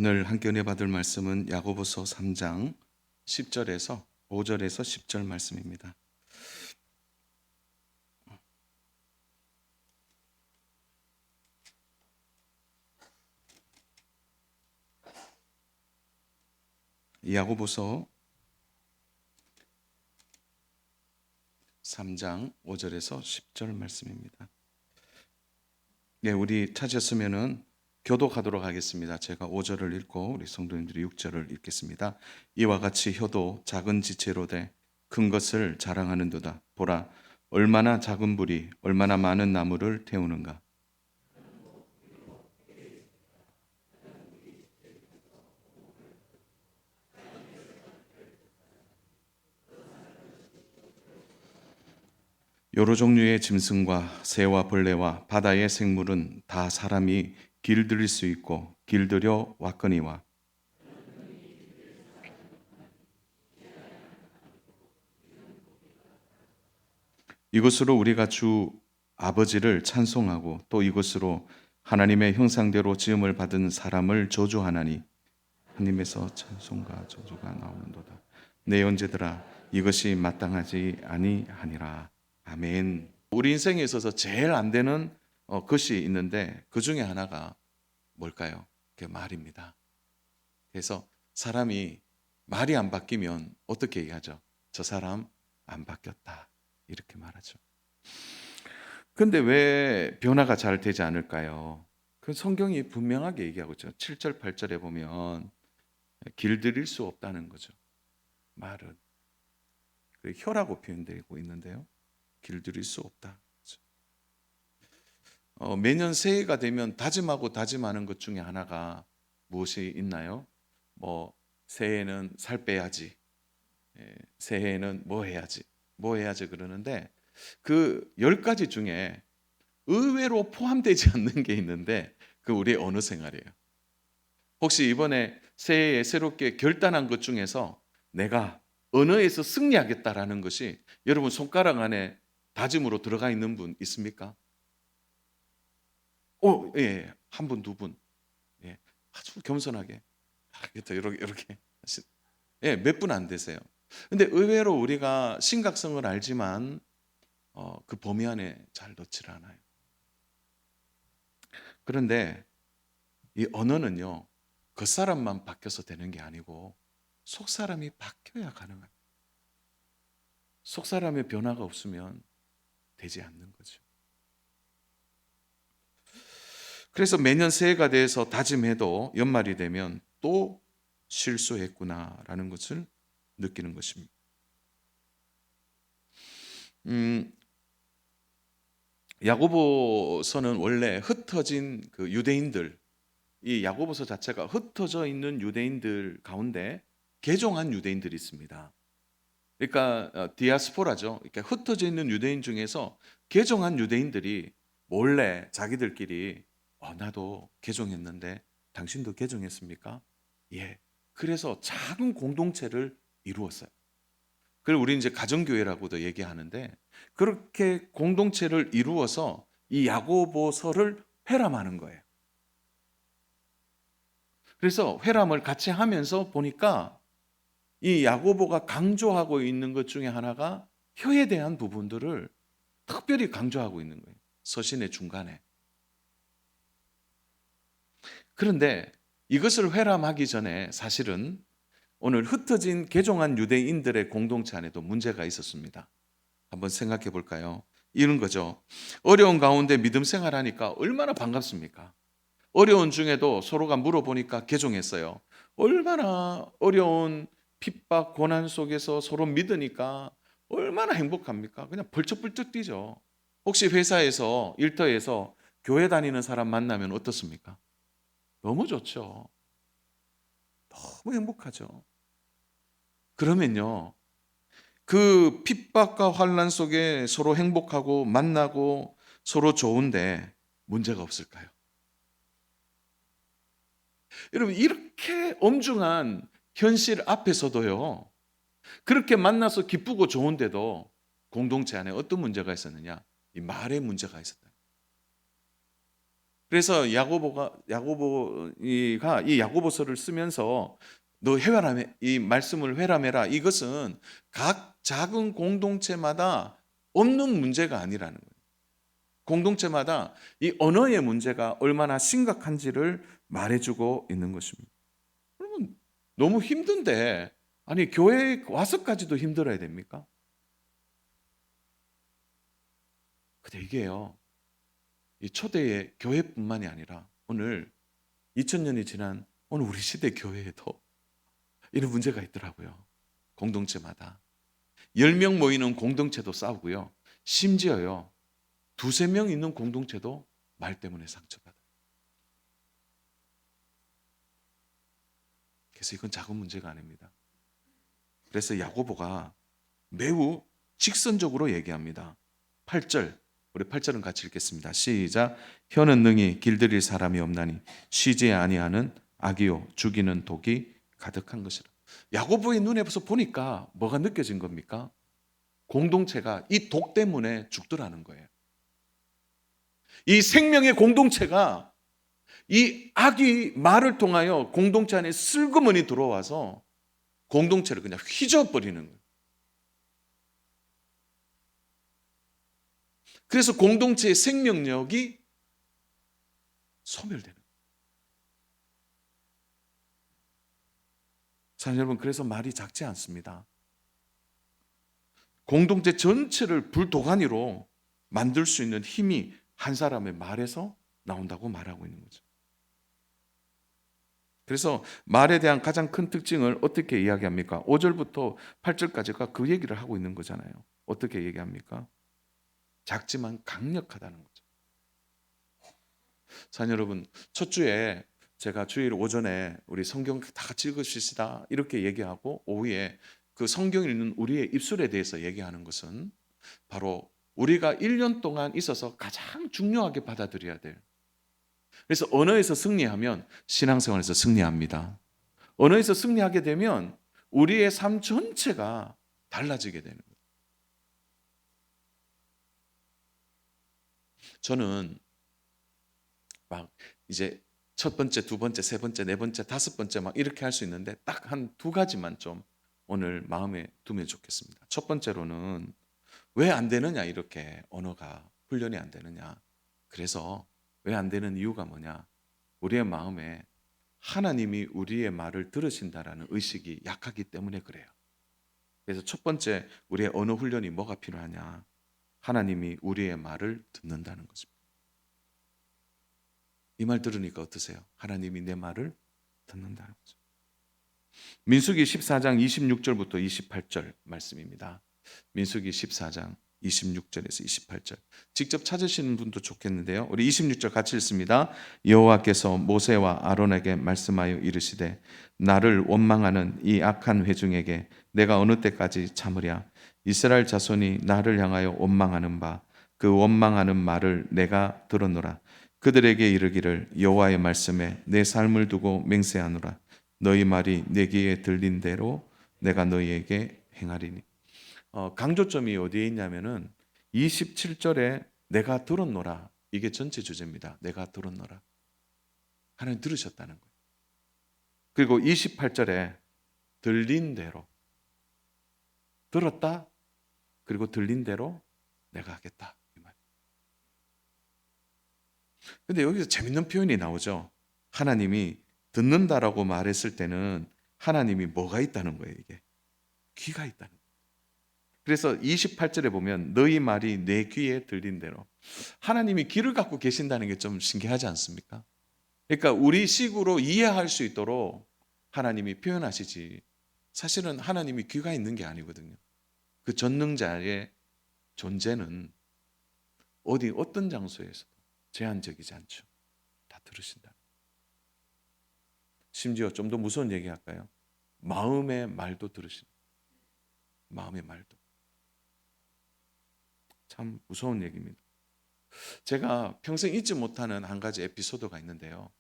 오늘 함께 은혜 받을 말씀은 야고보서 3장 10절에서 5절에서 10절 말씀입니다. 야고보서 3장 5절에서 10절 말씀입니다. 네, 우리 찾으셨으면은 교독하도록 하겠습니다. 제가 5절을 읽고 우리 성도님들이 6절을 읽겠습니다. 이와 같이 혀도 작은 지체로 돼 큰 것을 자랑하는도다. 보라, 얼마나 작은 불이 얼마나 많은 나무를 태우는가. 여러 종류의 짐승과 새와 벌레와 바다의 생물은 다 사람이 길들일 수 있고 길들여 왔거니와 이것으로 우리가 주 아버지를 찬송하고 또 이것으로 하나님의 형상대로 지음을 받은 사람을 저주하나니 하나님에서 찬송과 저주가 나오는도다. 내 형제들아, 이것이 마땅하지 아니하니라. 아멘. 우리 인생에 있어서 제일 안 되는 것이 있는데 그 중에 하나가 뭘까요? 그게 말입니다. 그래서 사람이 말이 안 바뀌면 어떻게 얘기하죠? 저 사람 안 바뀌었다. 이렇게 말하죠. 근데 왜 변화가 잘 되지 않을까요? 그 성경이 분명하게 얘기하고 있죠. 7절, 8절에 보면 길들일 수 없다는 거죠. 말은. 혀라고 표현되고 있는데요. 길들일 수 없다. 매년 새해가 되면 다짐하고 다짐하는 것 중에 하나가 무엇이 있나요? 새해에는 살 빼야지. 새해에는 뭐 해야지 그러는데 그 10가지 중에 의외로 포함되지 않는 게 있는데 그 우리의 언어 생활이에요. 혹시 이번에 새해에 새롭게 결단한 것 중에서 내가 언어에서 승리하겠다라는 것이 여러분 손가락 안에 다짐으로 들어가 있는 분 있습니까? 예, 한 분, 두 분. 예, 아주 겸손하게. 이렇게. 예, 몇 분 안 되세요. 근데 의외로 우리가 심각성을 알지만 그 범위 안에 잘 넣지를 않아요. 그런데 이 언어는요, 겉사람만 바뀌어서 되는 게 아니고 속사람이 바뀌어야 가능합니다. 속사람의 변화가 없으면 되지 않는 거죠. 그래서 매년 새해가 돼서 다짐해도 연말이 되면 또 실수했구나라는 것을 느끼는 것입니다. 야고보서는 원래 흩어진 그 유대인들, 이 야고보서 자체가 흩어져 있는 유대인들 가운데 개종한 유대인들이 있습니다. 그러니까 디아스포라죠. 이렇게 흩어져 있는 유대인 중에서 개종한 유대인들이 몰래 자기들끼리 나도 개종했는데 당신도 개종했습니까? 예. 그래서 작은 공동체를 이루었어요. 그걸 우리 이제 가정교회라고도 얘기하는데 그렇게 공동체를 이루어서 이 야고보서를 회람하는 거예요. 그래서 회람을 같이 하면서 보니까 이 야고보가 강조하고 있는 것 중에 하나가 혀에 대한 부분들을 특별히 강조하고 있는 거예요. 서신의 중간에. 그런데 이것을 회람하기 전에 사실은 오늘 흩어진 개종한 유대인들의 공동체 안에도 문제가 있었습니다. 한번 생각해 볼까요? 이런 거죠. 어려운 가운데 믿음 생활하니까 얼마나 반갑습니까? 어려운 중에도 서로가 물어보니까 개종했어요. 얼마나 어려운 핍박, 고난 속에서 서로 믿으니까 얼마나 행복합니까? 그냥 벌쩍벌쩍 뛰죠. 혹시 회사에서, 일터에서 교회 다니는 사람 만나면 어떻습니까? 너무 좋죠. 너무 행복하죠. 그러면요, 그 핍박과 환난 속에 서로 행복하고 만나고 서로 좋은데 문제가 없을까요? 여러분, 이렇게 엄중한 현실 앞에서도요, 그렇게 만나서 기쁘고 좋은데도 공동체 안에 어떤 문제가 있었느냐? 이 말의 문제가 있었다. 그래서 야고보가 이 야고보서를 쓰면서 너 회람해, 이 말씀을 회람해라. 이것은 각 작은 공동체마다 없는 문제가 아니라는 거예요. 공동체마다 이 언어의 문제가 얼마나 심각한지를 말해주고 있는 것입니다. 여러분, 너무 힘든데 아니 교회에 와서까지도 힘들어야 됩니까? 근데 이게요, 이 초대의 교회뿐만이 아니라 오늘 2000년이 지난 오늘 우리 시대 교회에도 이런 문제가 있더라고요. 공동체마다 10명 모이는 공동체도 싸우고요. 심지어요, 두세 명 있는 공동체도 말 때문에 상처받아요. 그래서 이건 작은 문제가 아닙니다. 그래서 야고보가 매우 직선적으로 얘기합니다. 8절, 우리 8절은 같이 읽겠습니다. 시작. 혀는 능히 길들일 사람이 없나니 쉬지 아니하는 악이요 죽이는 독이 가득한 것이라. 야고보의 눈에서 보니까 뭐가 느껴진 겁니까? 공동체가 이 독 때문에 죽더라는 거예요. 이 생명의 공동체가 이 악이 말을 통하여 공동체 안에 슬그머니 들어와서 공동체를 그냥 휘저어버리는 거예요. 그래서 공동체의 생명력이 소멸되는 거예요. 자, 여러분, 그래서 말이 작지 않습니다. 공동체 전체를 불도가니로 만들 수 있는 힘이 한 사람의 말에서 나온다고 말하고 있는 거죠. 그래서 말에 대한 가장 큰 특징을 어떻게 이야기합니까? 5절부터 8절까지가 그 얘기를 하고 있는 거잖아요. 어떻게 얘기합니까? 작지만 강력하다는 거죠. 자, 여러분, 첫 주에 제가 주일 오전에 우리 성경 다 같이 읽으시다 이렇게 얘기하고 오후에 그 성경 읽는 우리의 입술에 대해서 얘기하는 것은 바로 우리가 1년 동안 있어서 가장 중요하게 받아들여야 돼요. 그래서 언어에서 승리하면 신앙생활에서 승리합니다. 언어에서 승리하게 되면 우리의 삶 전체가 달라지게 되는 거예요. 저는 막 이제 첫 번째, 두 번째, 세 번째, 네 번째, 다섯 번째 막 이렇게 할 수 있는데 딱 한 두 가지만 좀 오늘 마음에 두면 좋겠습니다. 첫 번째로는 왜 안 되느냐, 이렇게 언어가 훈련이 안 되느냐. 그래서 왜 안 되는 이유가 뭐냐? 우리의 마음에 하나님이 우리의 말을 들으신다라는 의식이 약하기 때문에 그래요. 그래서 첫 번째 우리의 언어 훈련이 뭐가 필요하냐? 하나님이 우리의 말을 듣는다는 것입니다. 이 말 들으니까 어떠세요? 하나님이 내 말을 듣는다는 거죠. 민수기 14장 26절부터 28절 말씀입니다. 민수기 14장 26절에서 28절. 직접 찾으시는 분도 좋겠는데요. 우리 26절 같이 읽습니다. 여호와께서 모세와 아론에게 말씀하여 이르시되 나를 원망하는 이 악한 회중에게 내가 어느 때까지 참으랴. 이스라엘 자손이 나를 향하여 원망하는 바 그 원망하는 말을 내가 들었노라. 그들에게 이르기를 여호와의 말씀에 내 삶을 두고 맹세하노라. 너희 말이 내 귀에 들린 대로 내가 너희에게 행하리니. 강조점이 어디에 있냐면은 27절에 내가 들었노라. 이게 전체 주제입니다. 내가 들었노라. 하나님 들으셨다는 거예요. 그리고 28절에 들린 대로, 들었다. 그리고 들린 대로 내가 하겠다. 이 말. 근데 여기서 재밌는 표현이 나오죠. 하나님이 듣는다라고 말했을 때는 하나님이 뭐가 있다는 거예요, 이게. 귀가 있다는 거예요. 그래서 28절에 보면 너희 말이 내 귀에 들린 대로, 하나님이 귀를 갖고 계신다는 게 좀 신기하지 않습니까? 그러니까 우리 식으로 이해할 수 있도록 하나님이 표현하시지, 사실은 하나님이 귀가 있는 게 아니거든요. 그 전능자의 존재는 어떤 장소에서도 제한적이지 않죠. 다 들으신다. 심지어 좀 더 무서운 얘기 할까요? 마음의 말도 들으신다. 마음의 말도. 참 무서운 얘기입니다. 제가 평생 잊지 못하는 한 가지 에피소드가 있는데요.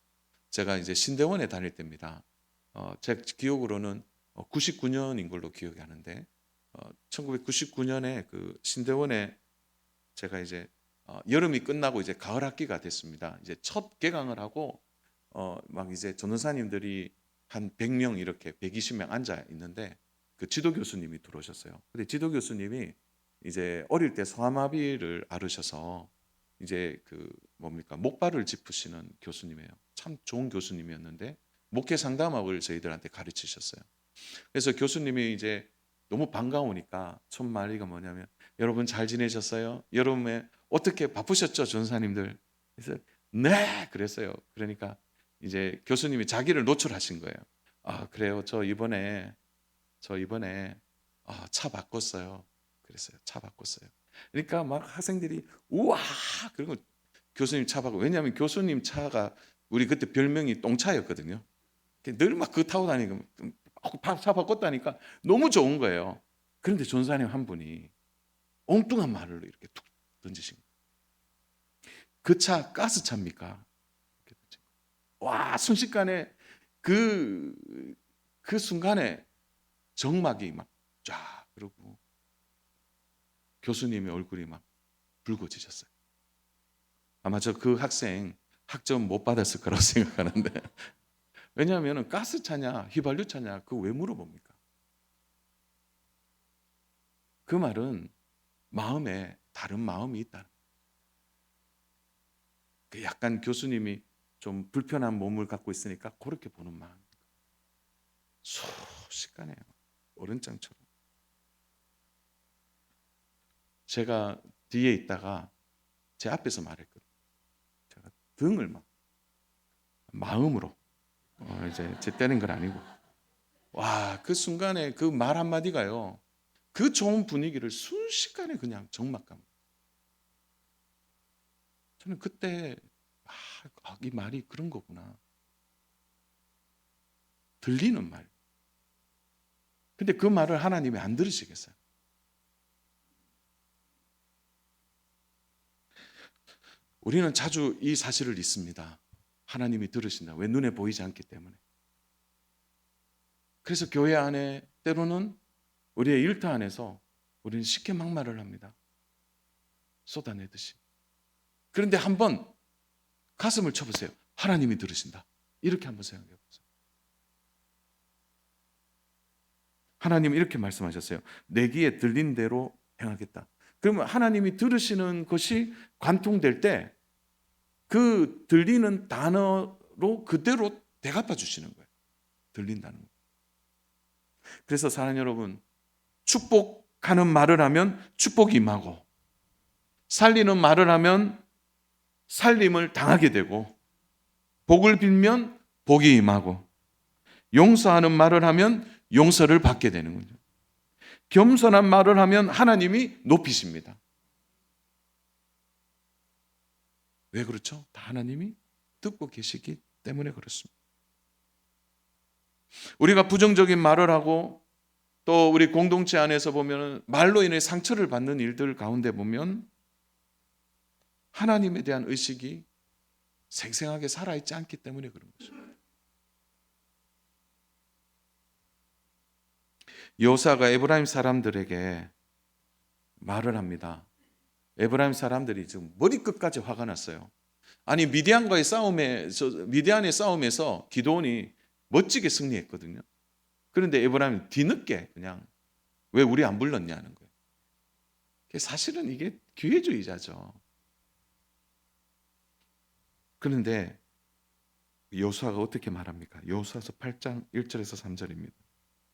제가 이제 신대원에 다닐 때입니다. 제 기억으로는 99년인 걸로 기억이 하는데 1999년에 그 신대원에 제가 이제 여름이 끝나고 이제 가을 학기가 됐습니다. 이제 첫 개강을 하고 막 이제 전도사님들이 한 100명 이렇게 120명 앉아 있는데 그 지도 교수님이 들어오셨어요. 근데 지도 교수님이 이제 어릴 때 소아마비를 앓으셔서 이제 그 뭡니까 목발을 짚으시는 교수님이에요. 참 좋은 교수님이었는데 목회 상담학을 저희들한테 가르치셨어요. 그래서 교수님이 이제 너무 반가우니까 첫 마디가 뭐냐면 여러분 잘 지내셨어요? 여름에 어떻게 바쁘셨죠, 전사님들? 그래서 네, 그랬어요. 그러니까 이제 교수님이 자기를 노출하신 거예요. 아, 그래요. 저 이번에 차 바꿨어요. 그랬어요. 차 바꿨어요. 그러니까 막 학생들이 우와! 그리고 교수님 차 바꾸고 왜냐하면 교수님 차가 우리 그때 별명이 똥차였거든요. 늘 막 그거 타고 다니고 차 바꿨다니까 너무 좋은 거예요. 그런데 전사님 한 분이 엉뚱한 말을 이렇게 툭 던지신 거예요. 그 차 가스차입니까? 와, 순식간에 그, 그 순간에 정막이 막 쫙 그러고 교수님의 얼굴이 막 붉어지셨어요. 아마 저 그 학생 학점 못 받았을 거라고 생각하는데 왜냐하면 가스차냐 휘발유차냐 그거 왜 물어봅니까? 그 말은 마음에 다른 마음이 있다는 거예요. 약간 교수님이 좀 불편한 몸을 갖고 있으니까 그렇게 보는 마음. 순식간에 어른장처럼. 제가 뒤에 있다가 제 앞에서 말했거든요. 제가 등을 막 마음으로 이제 제 때린 건 아니고 와, 그 순간에 그 말 한마디가요. 그 좋은 분위기를 순식간에 그냥 적막감. 저는 그때 이 말이 그런 거구나. 들리는 말. 근데 그 말을 하나님이 안 들으시겠어요? 우리는 자주 이 사실을 잊습니다. 하나님이 들으신다. 왜? 눈에 보이지 않기 때문에. 그래서 교회 안에 때로는 우리의 일터 안에서 우리는 쉽게 막말을 합니다. 쏟아내듯이. 그런데 한번 가슴을 쳐보세요. 하나님이 들으신다. 이렇게 한번 생각해 보세요. 하나님은 이렇게 말씀하셨어요. 내 귀에 들린 대로 행하겠다. 그러면 하나님이 들으시는 것이 관통될 때 그 들리는 단어로 그대로 대갚아 주시는 거예요. 들린다는 거예요. 그래서 사랑하는 여러분, 축복하는 말을 하면 축복이 임하고 살리는 말을 하면 살림을 당하게 되고 복을 빌면 복이 임하고 용서하는 말을 하면 용서를 받게 되는 거죠. 겸손한 말을 하면 하나님이 높이십니다. 왜 그렇죠? 다 하나님이 듣고 계시기 때문에 그렇습니다. 우리가 부정적인 말을 하고 또 우리 공동체 안에서 보면 말로 인해 상처를 받는 일들 가운데 보면 하나님에 대한 의식이 생생하게 살아있지 않기 때문에 그런 것입니다. 여호사가 에브라임 사람들에게 말을 합니다. 에브라임 사람들이 지금 머리끝까지 화가 났어요. 아니 미디안의 싸움에서 기드온이 멋지게 승리했거든요. 그런데 에브라임이 뒤늦게 그냥 왜 우리 안 불렀냐는 거예요. 사실은 이게 기회주의자죠. 그런데 여호수아가 어떻게 말합니까? 여호수아서 8장 1절에서 3절입니다.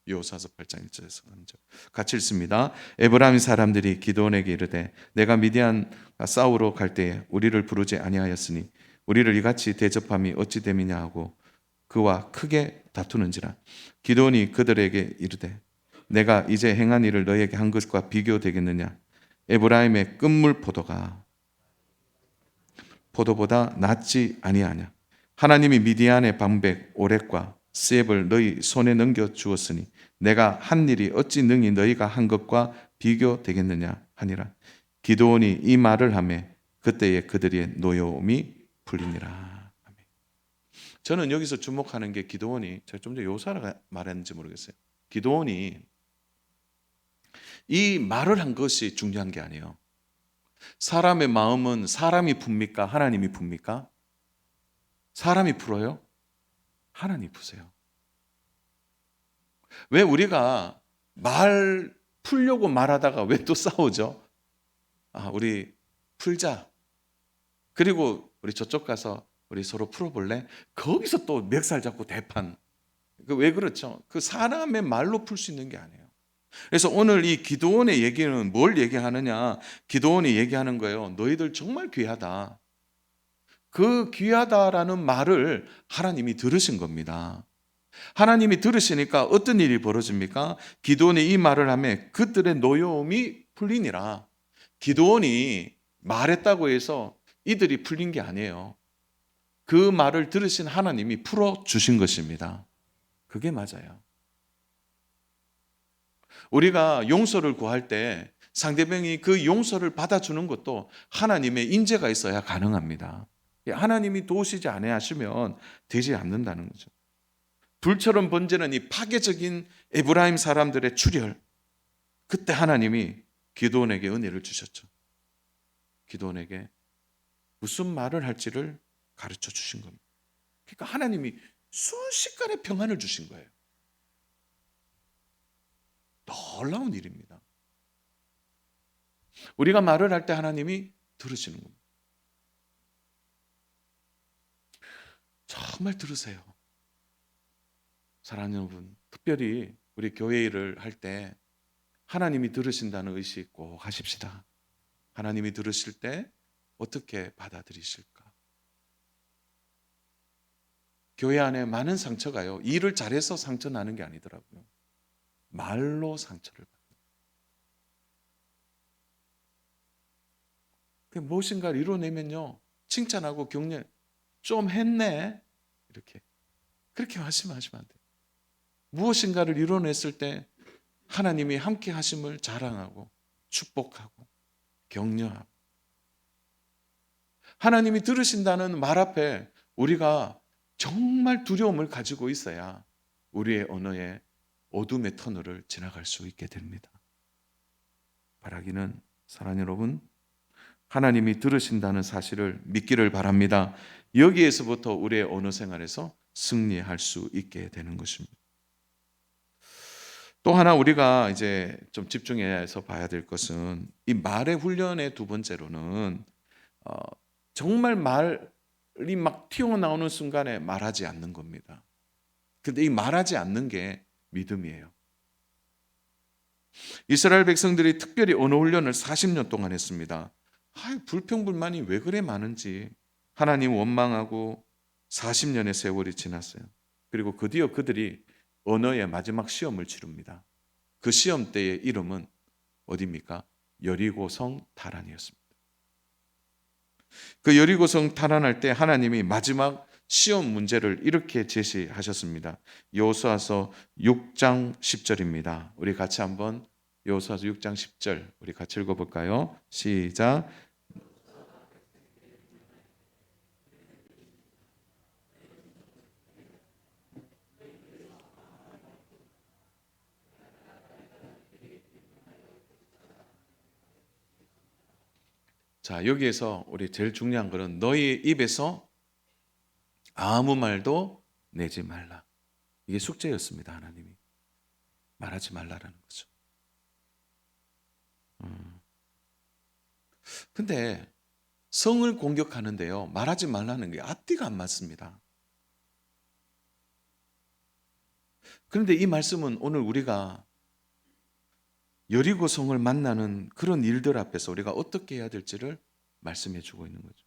여호수아서 8장 1절에서 3절 같이 읽습니다. 에브라임 사람들이 기드온에게 이르되 내가 미디안과 싸우러 갈 때에 우리를 부르지 아니하였으니 우리를 이같이 대접함이 어찌 됨이냐 하고 그와 크게 다투는지라. 기드온이 그들에게 이르되 내가 이제 행한 일을 너에게 한 것과 비교되겠느냐. 에브라임의 끝물 포도가 포도보다 낫지 아니하냐. 하나님이 미디안의 방백 오렉과 스앱을 너희 손에 넘겨 주었으니 내가 한 일이 어찌 능히 너희가 한 것과 비교되겠느냐 하니라. 기드온이 이 말을 하매 그때에 그들의 노여움이 풀리니라. 저는 여기서 주목하는 게 기드온이 제가 좀 전에 여호수아가 말했는지 모르겠어요. 기드온이 이 말을 한 것이 중요한 게 아니에요. 사람의 마음은 사람이 풉니까? 하나님이 풉니까? 사람이 풀어요? 하나님이 푸세요. 왜 우리가 말 풀려고 말하다가 왜 또 싸우죠? 우리 풀자. 그리고 우리 저쪽 가서 우리 서로 풀어볼래? 거기서 또 멱살 잡고 대판. 왜 그렇죠? 그 사람의 말로 풀 수 있는 게 아니에요. 그래서 오늘 이 기드온의 얘기는 뭘 얘기하느냐? 기드온이 얘기하는 거예요. 너희들 정말 귀하다. 그 귀하다라는 말을 하나님이 들으신 겁니다. 하나님이 들으시니까 어떤 일이 벌어집니까? 기드온이 이 말을 하면 그들의 노여움이 풀리니라. 기드온이 말했다고 해서 이들이 풀린 게 아니에요. 그 말을 들으신 하나님이 풀어주신 것입니다. 그게 맞아요. 우리가 용서를 구할 때 상대방이 그 용서를 받아주는 것도 하나님의 인재가 있어야 가능합니다. 하나님이 도우시지 아니하시면 되지 않는다는 거죠. 불처럼 번지는 이 파괴적인 에브라임 사람들의 출혈, 그때 하나님이 기드온에게 은혜를 주셨죠. 기드온에게 무슨 말을 할지를 가르쳐 주신 겁니다. 그러니까 하나님이 순식간에 평안을 주신 거예요. 놀라운 일입니다. 우리가 말을 할 때 하나님이 들으시는 겁니다. 정말 들으세요. 사랑하는 여러분, 특별히 우리 교회 일을 할 때 하나님이 들으신다는 의식 꼭 하십시다. 하나님이 들으실 때 어떻게 받아들이실까? 교회 안에 많은 상처가요, 일을 잘해서 상처 나는 게 아니더라고요. 말로 상처를 받는. 무엇인가를 이뤄내면요, 칭찬하고 격려, 좀 했네, 이렇게 그렇게 말씀하시면 안 돼요. 무엇인가를 이뤄냈을 때 하나님이 함께 하심을 자랑하고 축복하고 격려하고, 하나님이 들으신다는 말 앞에 우리가 정말 두려움을 가지고 있어야 우리의 언어에 어둠의 터널을 지나갈 수 있게 됩니다. 바라기는, 사랑하는 여러분, 하나님이 들으신다는 사실을 믿기를 바랍니다. 여기에서부터 우리의 언어 생활에서 승리할 수 있게 되는 것입니다. 또 하나 우리가 이제 좀 집중해서 봐야 될 것은, 이 말의 훈련의 두 번째로는 정말 말이 막 튀어나오는 순간에 말하지 않는 겁니다. 근데 이 말하지 않는 게 믿음이에요. 이스라엘 백성들이 특별히 언어 훈련을 40년 동안 했습니다. 불평불만이 왜 그래 많은지 하나님 원망하고 40년의 세월이 지났어요. 그리고 드디어 그들이 언어의 마지막 시험을 치릅니다. 그 시험 때의 이름은 어디입니까? 여리고성 탈환이었습니다. 그 여리고성 탈환할 때 하나님이 마지막 시험 문제를 이렇게 제시하셨습니다. 여호수아서 6장 10절입니다. 우리 같이 한번 여호수아서 6장 10절 우리 같이 읽어볼까요? 시작. 자, 여기에서 우리 제일 중요한 것은 너희 입에서 아무 말도 내지 말라. 이게 숙제였습니다. 하나님이 말하지 말라라는 거죠. 근데 성을 공격하는데요, 말하지 말라는 게 앞뒤가 안 맞습니다. 그런데 이 말씀은 오늘 우리가 여리고 성을 만나는 그런 일들 앞에서 우리가 어떻게 해야 될지를 말씀해 주고 있는 거죠.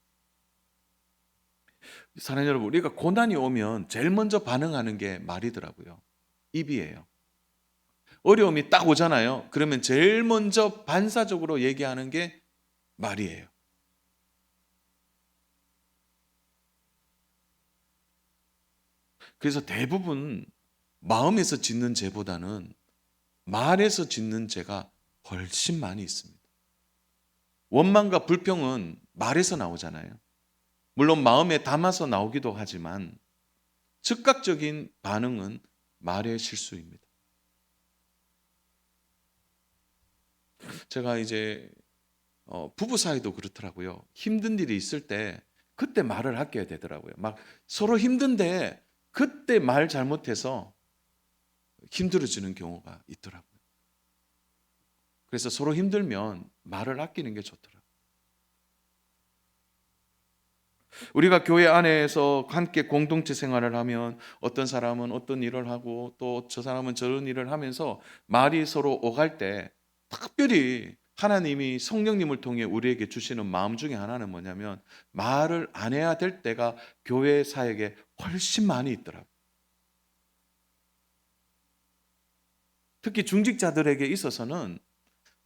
사랑하는 여러분, 우리가 고난이 오면 제일 먼저 반응하는 게 말이더라고요. 입이에요. 어려움이 딱 오잖아요. 그러면 제일 먼저 반사적으로 얘기하는 게 말이에요. 그래서 대부분 마음에서 짓는 죄보다는 말에서 짓는 죄가 훨씬 많이 있습니다. 원망과 불평은 말에서 나오잖아요. 물론 마음에 담아서 나오기도 하지만 즉각적인 반응은 말의 실수입니다. 제가 이제 부부 사이도 그렇더라고요. 힘든 일이 있을 때 그때 말을 아껴야 되더라고요. 막 서로 힘든데 그때 말 잘못해서 힘들어지는 경우가 있더라고요. 그래서 서로 힘들면 말을 아끼는 게 좋더라고요. 우리가 교회 안에서 함께 공동체 생활을 하면 어떤 사람은 어떤 일을 하고 또 저 사람은 저런 일을 하면서 말이 서로 오갈 때 특별히 하나님이 성령님을 통해 우리에게 주시는 마음 중에 하나는 뭐냐면 말을 안 해야 될 때가 교회 사역에 훨씬 많이 있더라고요. 특히 중직자들에게 있어서는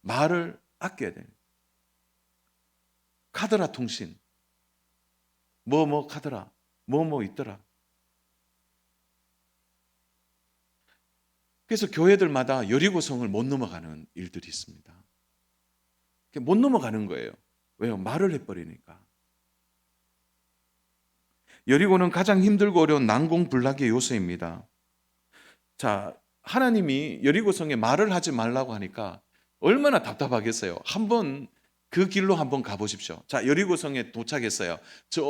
말을 아껴야 돼요. 카더라 통신, 뭐 카더라, 뭐 있더라. 그래서 교회들마다 여리고성을 못 넘어가는 일들이 있습니다. 못 넘어가는 거예요. 왜요? 말을 해버리니까. 여리고는 가장 힘들고 어려운 난공불락의 요새입니다. 자, 하나님이 여리고성에 말을 하지 말라고 하니까 얼마나 답답하겠어요. 한번 그 길로 한번 가보십시오. 자, 여리고성에 도착했어요. 저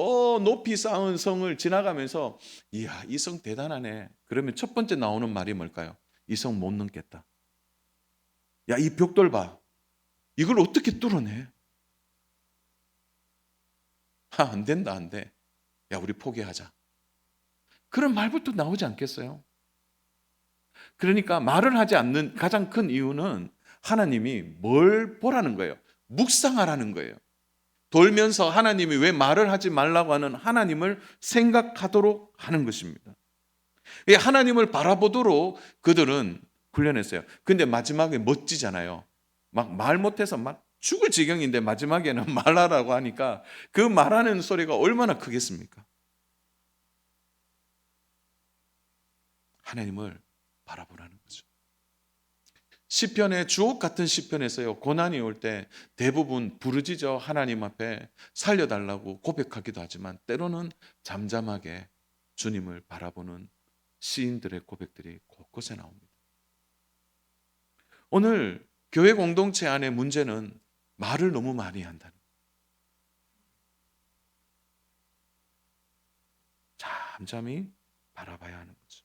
높이 쌓은 성을 지나가면서 이야, 이 성 대단하네. 그러면 첫 번째 나오는 말이 뭘까요? 이 성 못 넘겠다. 야, 이 벽돌 봐. 이걸 어떻게 뚫어내? 안 된다, 안 돼. 야, 우리 포기하자. 그런 말부터 나오지 않겠어요? 그러니까 말을 하지 않는 가장 큰 이유는 하나님이 뭘 보라는 거예요. 묵상하라는 거예요. 돌면서 하나님이 왜 말을 하지 말라고 하는 하나님을 생각하도록 하는 것입니다. 하나님을 바라보도록 그들은 훈련했어요. 근데 마지막에 멋지잖아요. 막 말 못해서 막 죽을 지경인데 마지막에는 말하라고 하니까 그 말하는 소리가 얼마나 크겠습니까? 하나님을 바라보라는 거죠. 시편의 주옥 같은 시편에서요, 고난이 올 때 대부분 부르짖어 하나님 앞에 살려달라고 고백하기도 하지만 때로는 잠잠하게 주님을 바라보는 시인들의 고백들이 곳곳에 나옵니다. 오늘 교회 공동체 안의 문제는 말을 너무 많이 한다는 거예요. 잠잠히 바라봐야 하는 거죠.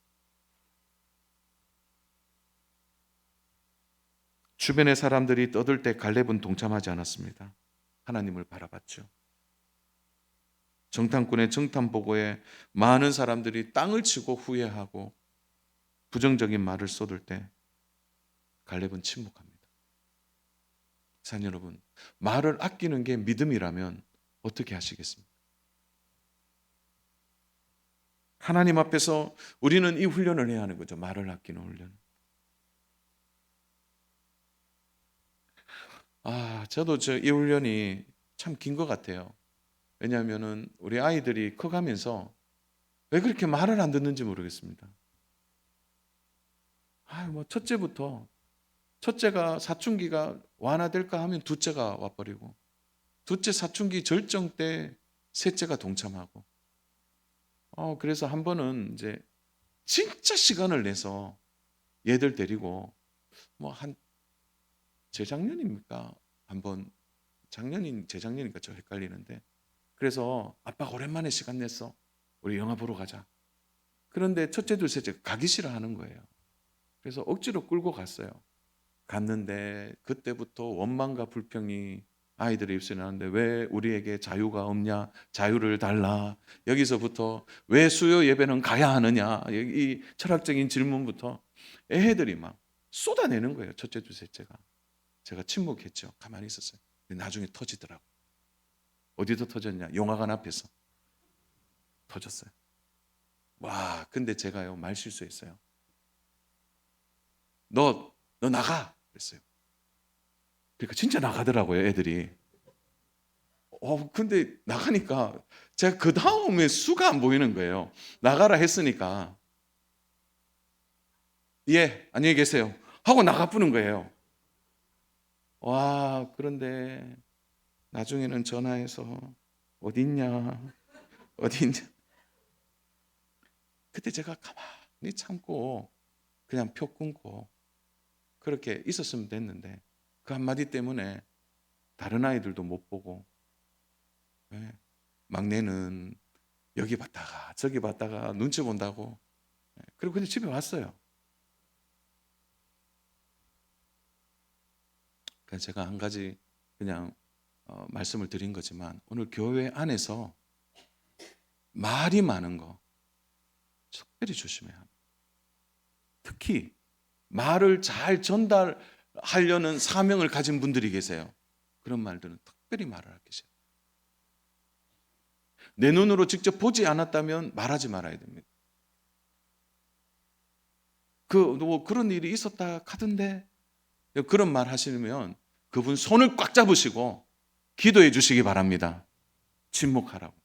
주변의 사람들이 떠들 때 갈렙은 동참하지 않았습니다. 하나님을 바라봤죠. 정탐꾼의 정탐 보고에 많은 사람들이 땅을 치고 후회하고 부정적인 말을 쏟을 때 갈렙은 침묵합니다. 산 여러분, 말을 아끼는 게 믿음이라면 어떻게 하시겠습니까? 하나님 앞에서 우리는 이 훈련을 해야 하는 거죠. 말을 아끼는 훈련. 저도 이 훈련이 참 긴 것 같아요. 왜냐하면은 우리 아이들이 커가면서 왜 그렇게 말을 안 듣는지 모르겠습니다. 첫째가 사춘기가 완화될까 하면 둘째가 와버리고, 둘째 사춘기 절정 때 셋째가 동참하고, 그래서 한 번은 이제 진짜 시간을 내서 얘들 데리고 한 재작년입니까? 한번 재작년이니까 저 헷갈리는데, 그래서 아빠가 오랜만에 시간 냈어. 우리 영화 보러 가자. 그런데 첫째, 둘째 가기 싫어하는 거예요. 그래서 억지로 끌고 갔어요. 갔는데 그때부터 원망과 불평이 아이들의 입술에 나는데 왜 우리에게 자유가 없냐? 자유를 달라. 여기서부터 왜 수요 예배는 가야 하느냐? 이 철학적인 질문부터 애들이 막 쏟아내는 거예요. 첫째, 둘째가. 제가 침묵했죠. 가만히 있었어요. 근데 나중에 터지더라고요. 어디서 터졌냐? 영화관 앞에서 터졌어요. 근데 제가요, 말 실수했어요. 너 나가! 그랬어요. 그러니까 진짜 나가더라고요, 애들이. 근데 나가니까 제가 그 다음에 수가 안 보이는 거예요. 나가라 했으니까. 예, 안녕히 계세요. 하고 나가부는 거예요. 그런데 나중에는 전화해서 어딨냐? 그때 제가 가만히 참고 그냥 표 끊고 그렇게 있었으면 됐는데 그 한마디 때문에 다른 아이들도 못 보고, 예. 막내는 여기 봤다가 저기 봤다가 눈치 본다고, 예. 그리고 그냥 집에 왔어요. 그래서 제가 한 가지 그냥 말씀을 드린 거지만, 오늘 교회 안에서 말이 많은 거 특별히 조심해야 합니다. 특히 말을 잘 전달하려는 사명을 가진 분들이 계세요. 그런 말들은 특별히 말을 아끼세요. 내 눈으로 직접 보지 않았다면 말하지 말아야 됩니다. 뭐 그런 일이 있었다 하던데, 그런 말 하시면 그분 손을 꽉 잡으시고 기도해 주시기 바랍니다. 침묵하라고.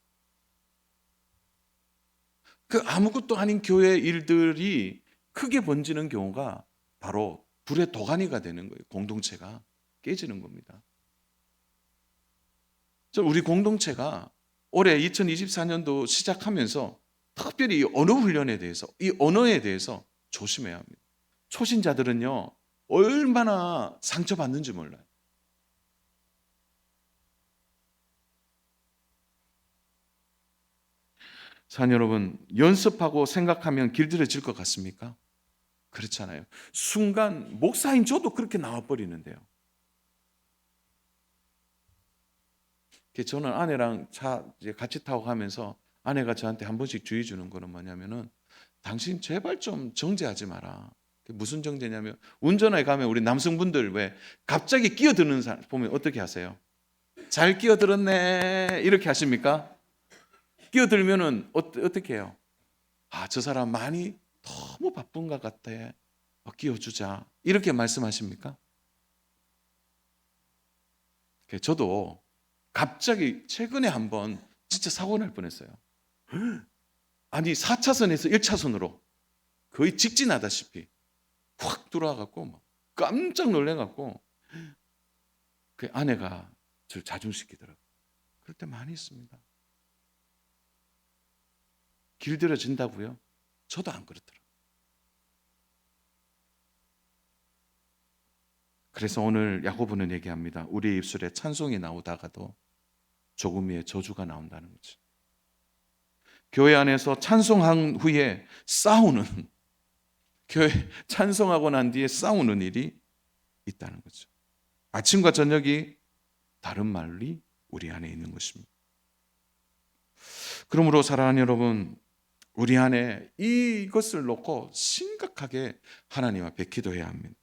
그 아무것도 아닌 교회 일들이 크게 번지는 경우가 바로 불의 도가니가 되는 거예요. 공동체가 깨지는 겁니다. 우리 공동체가 올해 2024년도 시작하면서 특별히 이 언어 훈련에 대해서, 이 언어에 대해서 조심해야 합니다. 초신자들은요, 얼마나 상처받는지 몰라요. 사랑 여러분, 연습하고 생각하면 길들여질 것 같습니까? 그렇잖아요. 순간 목사인 저도 그렇게 나와버리는데요. 저는 아내랑 차 이제 같이 타고 가면서 아내가 저한테 한 번씩 주의 주는 거는 뭐냐면은, 당신 제발 좀 정죄하지 마라. 무슨 정죄냐면, 운전에 가면 우리 남성분들 왜 갑자기 끼어드는 사람 보면 어떻게 하세요? 잘 끼어들었네 이렇게 하십니까? 끼어들면은 어떻게 해요? 아, 저 사람 많이 너무 바쁜 것 같아. 끼워주자. 이렇게 말씀하십니까? 저도 갑자기 최근에 한번 진짜 사고 날 뻔했어요. 아니, 4차선에서 1차선으로 거의 직진하다시피 확 들어와갖고 막 깜짝 놀래갖고, 그 아내가 저를 자중시키더라고요. 그럴 때 많이 있습니다. 길들여진다고요? 저도 안 그렇더라고요. 그래서 오늘 야고보는 얘기합니다. 우리의 입술에 찬송이 나오다가도 조금 후에 저주가 나온다는 거죠. 교회 안에서 찬송한 후에 싸우는, 교회 찬송하고 난 뒤에 싸우는 일이 있다는 거죠. 아침과 저녁이 다른 말이 우리 안에 있는 것입니다. 그러므로 사랑하는 여러분, 우리 안에 이것을 놓고 심각하게 하나님 앞에 기도해야 합니다.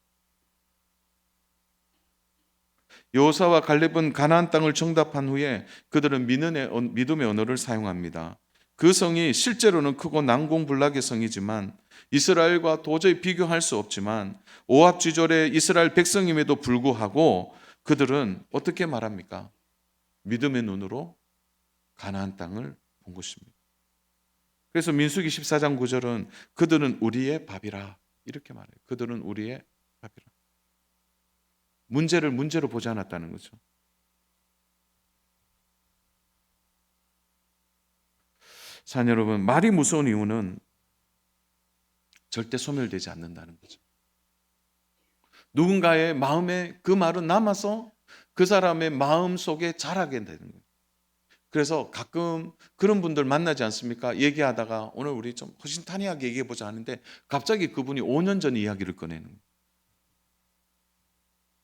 여호사와 갈렙은 가나안 땅을 정답한 후에 그들은 믿음의 언어를 사용합니다. 그 성이 실제로는 크고 난공불락의 성이지만, 이스라엘과 도저히 비교할 수 없지만, 오합지졸의 이스라엘 백성임에도 불구하고 그들은 어떻게 말합니까? 믿음의 눈으로 가나안 땅을 본 것입니다. 그래서 민수기 14장 9절은 그들은 우리의 밥이라 이렇게 말해요. 그들은 우리의 밥이라. 문제를 문제로 보지 않았다는 거죠. 사랑 여러분, 말이 무서운 이유는 절대 소멸되지 않는다는 거죠. 누군가의 마음에 그 말은 남아서 그 사람의 마음 속에 자라게 되는 거예요. 그래서 가끔 그런 분들 만나지 않습니까? 얘기하다가 오늘 우리 좀 허심탄회하게 얘기해보자 하는데 갑자기 그분이 5년 전 이야기를 꺼내는 거예요.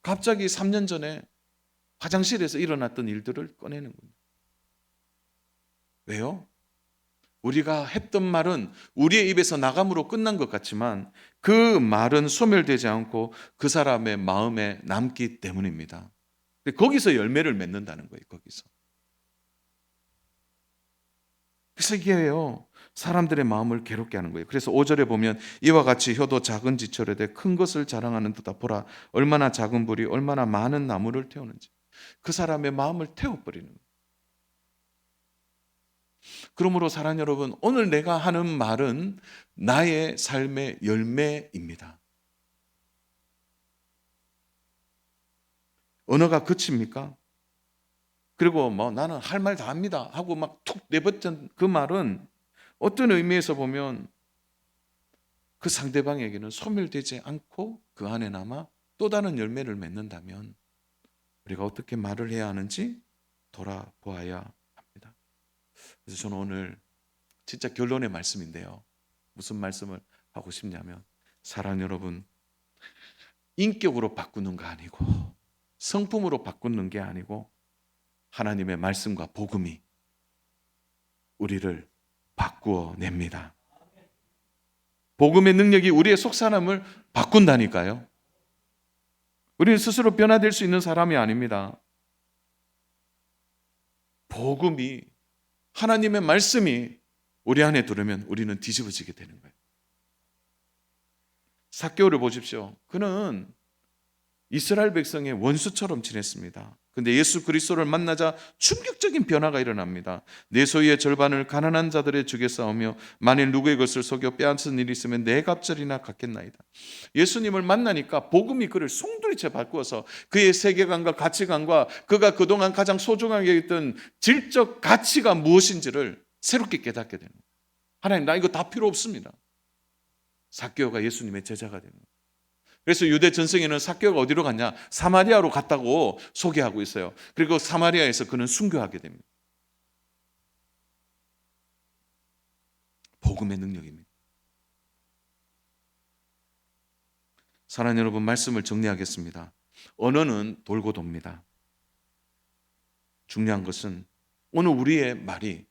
갑자기 3년 전에 화장실에서 일어났던 일들을 꺼내는 거예요. 왜요? 우리가 했던 말은 우리의 입에서 나감으로 끝난 것 같지만 그 말은 소멸되지 않고 그 사람의 마음에 남기 때문입니다. 거기서 열매를 맺는다는 거예요. 거기서. 그래서 이게요, 사람들의 마음을 괴롭게 하는 거예요. 그래서 5절에 보면 이와 같이 혀도 작은 지철에 대해 큰 것을 자랑하는 듯다. 보라, 얼마나 작은 불이 얼마나 많은 나무를 태우는지. 그 사람의 마음을 태워버리는 거예요. 그러므로 사랑하는 여러분, 오늘 내가 하는 말은 나의 삶의 열매입니다. 언어가 그칩니까? 그리고 뭐 나는 할 말 다 합니다 하고 막 툭 내뱉은 그 말은 어떤 의미에서 보면 그 상대방에게는 소멸되지 않고 그 안에 남아 또 다른 열매를 맺는다면 우리가 어떻게 말을 해야 하는지 돌아보아야 합니다. 그래서 저는 오늘 진짜 결론의 말씀인데요. 무슨 말씀을 하고 싶냐면, 사랑 여러분, 인격으로 바꾸는 거 아니고 성품으로 바꾸는 게 아니고 하나님의 말씀과 복음이 우리를 바꾸어 냅니다. 복음의 능력이 우리의 속사람을 바꾼다니까요. 우리는 스스로 변화될 수 있는 사람이 아닙니다. 복음이, 하나님의 말씀이 우리 안에 들으면 우리는 뒤집어지게 되는 거예요. 삭개오를 보십시오. 그는 이스라엘 백성의 원수처럼 지냈습니다. 근데 예수 그리스도를 만나자 충격적인 변화가 일어납니다. 내 소유의 절반을 가난한 자들의 주게 쌓으며 만일 누구의 것을 속여 빼앗은 일이 있으면 내 갑절이나 갚겠나이다. 예수님을 만나니까 복음이 그를 송두리째 바꾸어서 그의 세계관과 가치관과 그가 그동안 가장 소중하게 여겼던 질적 가치가 무엇인지를 새롭게 깨닫게 됩니다. 하나님, 나 이거 다 필요 없습니다. 삭개오가 예수님의 제자가 됩니다. 그래서 유대 전승에는 삭개오가 어디로 갔냐? 사마리아로 갔다고 소개하고 있어요. 그리고 사마리아에서 그는 순교하게 됩니다. 복음의 능력입니다. 사랑하는 여러분, 말씀을 정리하겠습니다. 언어는 돌고 돕니다. 중요한 것은 오늘 우리의 말이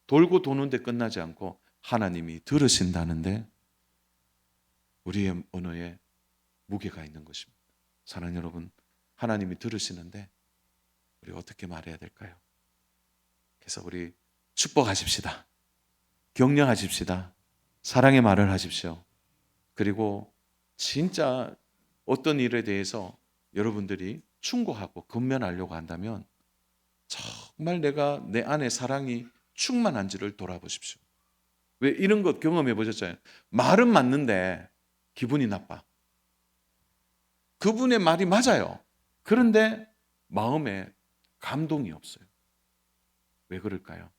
돌고 도는데 끝나지 않고 하나님이 들으신다는데 우리의 언어에 무게가 있는 것입니다. 사랑하는 여러분, 하나님이 들으시는데 우리 어떻게 말해야 될까요? 그래서 우리 축복하십시다. 격려하십시다. 사랑의 말을 하십시오. 그리고 진짜 어떤 일에 대해서 여러분들이 충고하고 건면하려고 한다면 정말 내가 내 안에 사랑이 충만한지를 돌아보십시오. 왜 이런 것 경험해 보셨잖아요. 말은 맞는데 기분이 나빠. 그분의 말이 맞아요. 그런데 마음에 감동이 없어요. 왜 그럴까요?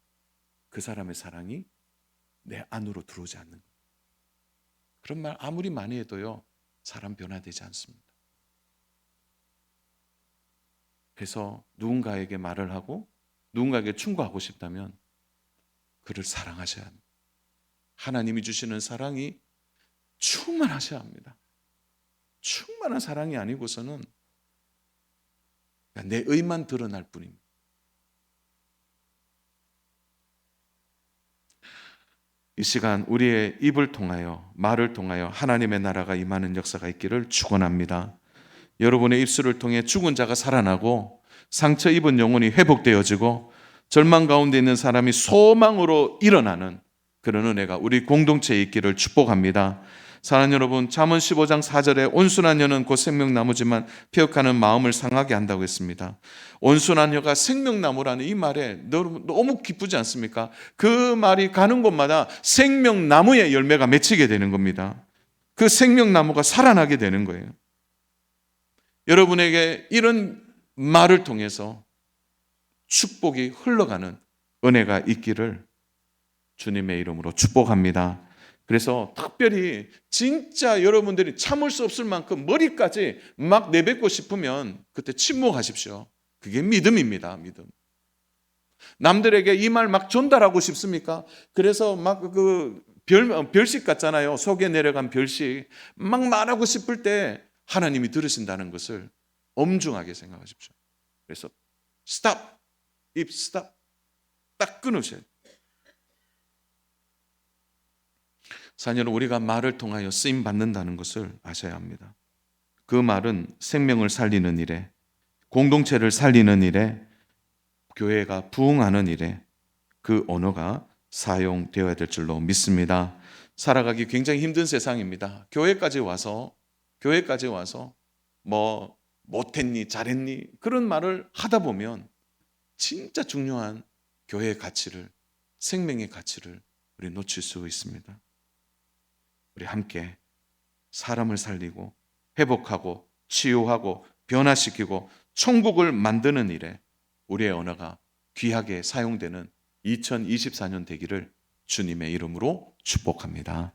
그 사람의 사랑이 내 안으로 들어오지 않는 거예요. 그런 말 아무리 많이 해도요, 사람 변화되지 않습니다. 그래서 누군가에게 말을 하고 누군가에게 충고하고 싶다면 그를 사랑하셔야 합니다. 하나님이 주시는 사랑이 충만하셔야 합니다. 충만한 사랑이 아니고서는 내 의만 드러날 뿐입니다. 이 시간 우리의 입을 통하여, 말을 통하여 하나님의 나라가 임하는 역사가 있기를 축원합니다. 여러분의 입술을 통해 죽은 자가 살아나고 상처 입은 영혼이 회복되어지고 절망 가운데 있는 사람이 소망으로 일어나는 그런 은혜가 우리 공동체에 있기를 축복합니다. 사랑하는 여러분, 잠언 15장 4절에 온순한 혀는 곧 생명나무지만 폐역하는 마음을 상하게 한다고 했습니다. 온순한 혀가 생명나무라는 이 말에 너무 기쁘지 않습니까? 그 말이 가는 곳마다 생명나무의 열매가 맺히게 되는 겁니다. 그 생명나무가 살아나게 되는 거예요. 여러분에게 이런 말을 통해서 축복이 흘러가는 은혜가 있기를 주님의 이름으로 축복합니다. 그래서 특별히 진짜 여러분들이 참을 수 없을 만큼 머리까지 막 내뱉고 싶으면 그때 침묵하십시오. 그게 믿음입니다. 믿음. 남들에게 이 말 막 전달하고 싶습니까? 그래서 막 그 별식 같잖아요. 속에 내려간 별식 막 말하고 싶을 때 하나님이 들으신다는 것을 엄중하게 생각하십시오. 그래서 스탑, 입 스탑, 딱 끊으셔야 돼요. 사녀는 우리가 말을 통하여 쓰임 받는다는 것을 아셔야 합니다. 그 말은 생명을 살리는 일에, 공동체를 살리는 일에, 교회가 부흥하는 일에 그 언어가 사용되어야 될 줄로 믿습니다. 살아가기 굉장히 힘든 세상입니다. 교회까지 와서 뭐 못했니 잘했니 그런 말을 하다 보면 진짜 중요한 교회의 가치를, 생명의 가치를 우리 놓칠 수 있습니다. 우리 함께 사람을 살리고 회복하고 치유하고 변화시키고 천국을 만드는 일에 우리의 언어가 귀하게 사용되는 2024년 되기를 주님의 이름으로 축복합니다.